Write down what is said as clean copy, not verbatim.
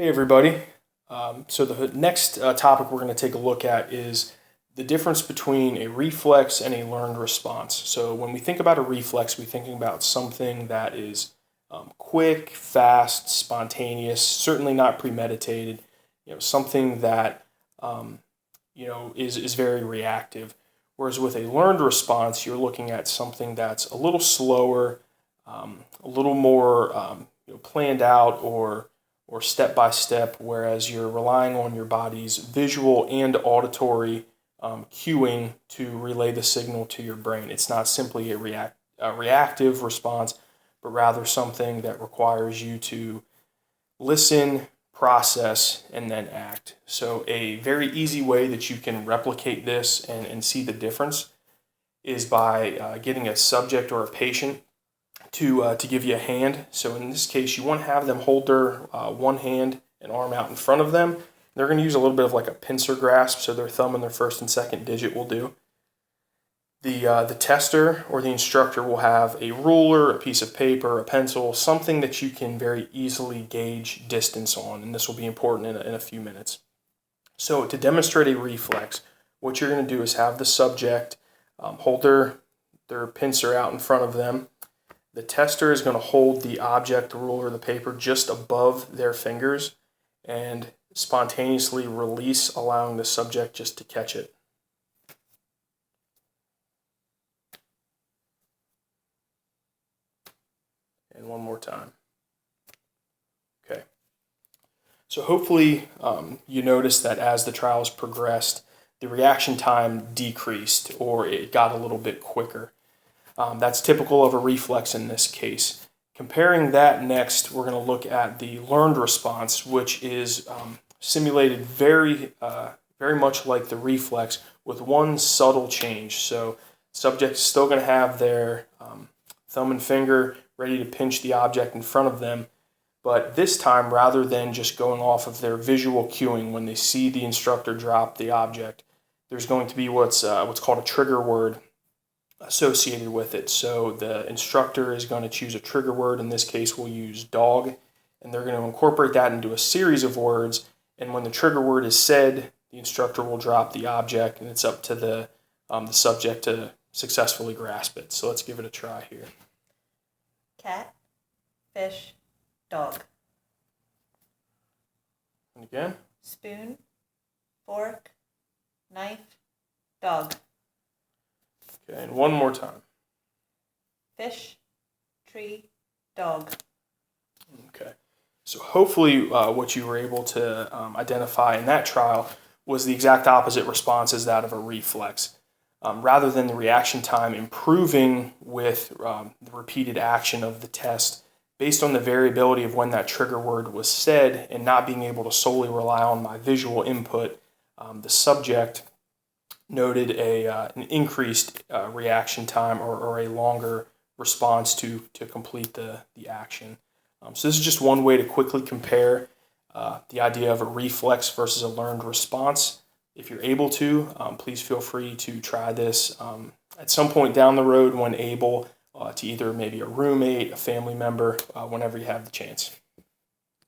Hey everybody. So the next topic we're going to take a look at is the difference between a reflex and a learned response. So when we think about a reflex, we're thinking about something that is quick, fast, spontaneous, certainly not premeditated. Something that is very reactive. Whereas with a learned response, you're looking at something that's a little slower, a little more planned out or step by step, whereas you're relying on your body's visual and auditory cueing to relay the signal to your brain. It's not simply a reactive response, but rather something that requires you to listen, process, and then act. So a very easy way that you can replicate this and see the difference is by getting a subject or a patient to give you a hand. So in this case, you want to have them hold their one hand and arm out in front of them. They're going to use a little bit of like a pincer grasp, so their thumb and their first and second digit will do. The tester or the instructor will have a ruler, a piece of paper, a pencil, something that you can very easily gauge distance on, and this will be important in a few minutes. So to demonstrate a reflex, what you're going to do is have the subject hold their pincer out in front of them. The tester is going to hold the object, the ruler, the paper just above their fingers and spontaneously release, allowing the subject just to catch it. And one more time. Okay. So hopefully you noticed that as the trials progressed, the reaction time decreased or it got a little bit quicker. That's typical of a reflex in this case. Comparing that next, we're going to look at the learned response, which is simulated very much like the reflex with one subtle change. So subject is still going to have their thumb and finger ready to pinch the object in front of them, but this time, rather than just going off of their visual cueing when they see the instructor drop the object, there's going to be what's called a trigger word associated with it. So the instructor is going to choose a trigger word. In this case, we'll use dog, and they're going to incorporate that into a series of words. And when the trigger word is said, the instructor will drop the object, and it's up to the subject to successfully grasp it. So let's give it a try here. Cat, fish, dog. And again. Spoon, fork, knife, dog. Okay, and one more time. Fish, tree, dog. Okay. So hopefully what you were able to identify in that trial was the exact opposite response as that of a reflex. Rather than the reaction time improving with the repeated action of the test, based on the variability of when that trigger word was said and not being able to solely rely on my visual input, the subject noted an increased reaction time or a longer response to complete the action. So this is just one way to quickly compare the idea of a reflex versus a learned response. If you're able to, please feel free to try this at some point down the road when able to either maybe a roommate, a family member, whenever you have the chance.